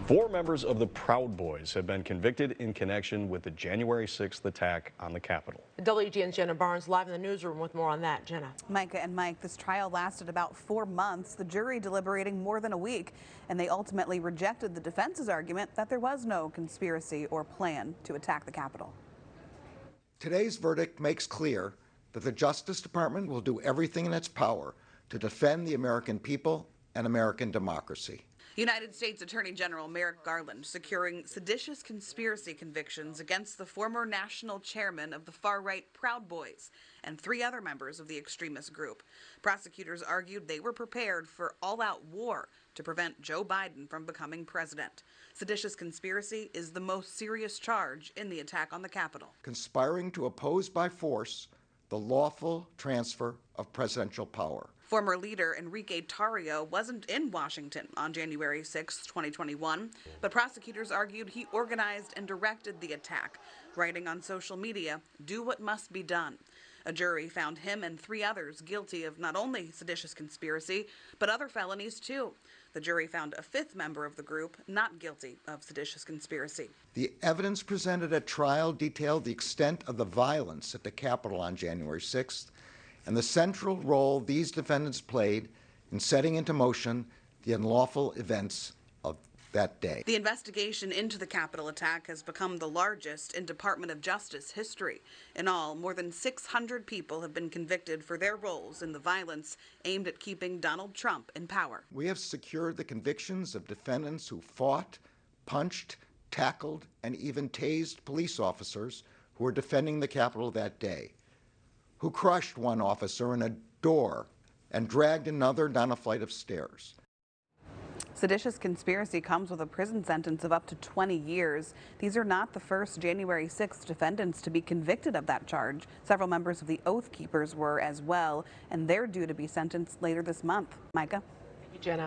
4 members of the Proud Boys have been convicted in connection with the January 6th attack on the Capitol. WGN's Jenna Barnes live in the newsroom with more on that. Jenna. Micah and Mike, this trial lasted about 4 months, the jury deliberating more than a week, and they ultimately rejected the defense's argument that there was no conspiracy or plan to attack the Capitol. Today's verdict makes clear that the Justice Department will do everything in its power to defend the American people and American democracy. United States Attorney General Merrick Garland securing seditious conspiracy convictions against the former national chairman of the far-right Proud Boys and 3 other members of the extremist group. Prosecutors argued they were prepared for all-out war to prevent Joe Biden from becoming president. Seditious conspiracy is the most serious charge in the attack on the Capitol. Conspiring to oppose by force the lawful transfer of presidential power. Former leader Enrique Tarrio wasn't in Washington on January 6, 2021, but prosecutors argued he organized and directed the attack, writing on social media, "Do what must be done." A jury found him and 3 others guilty of not only seditious conspiracy, but other felonies too. The jury found a 5th member of the group not guilty of seditious conspiracy. The evidence presented at trial detailed the extent of the violence at the Capitol on January 6th and the central role these defendants played in setting into motion the unlawful events of that day. The investigation into the Capitol attack has become the largest in Department of Justice history. In all, more than 600 people have been convicted for their roles in the violence aimed at keeping Donald Trump in power. We have secured the convictions of defendants who fought, punched, tackled, and even tased police officers who were defending the Capitol that day, who crushed one officer in a door and dragged another down a flight of stairs. Seditious conspiracy comes with a prison sentence of up to 20 years. These are not the first January 6th defendants to be convicted of that charge. Several members of the Oath Keepers were as well, and they're due to be sentenced later this month. Micah? Thank you, Jenna.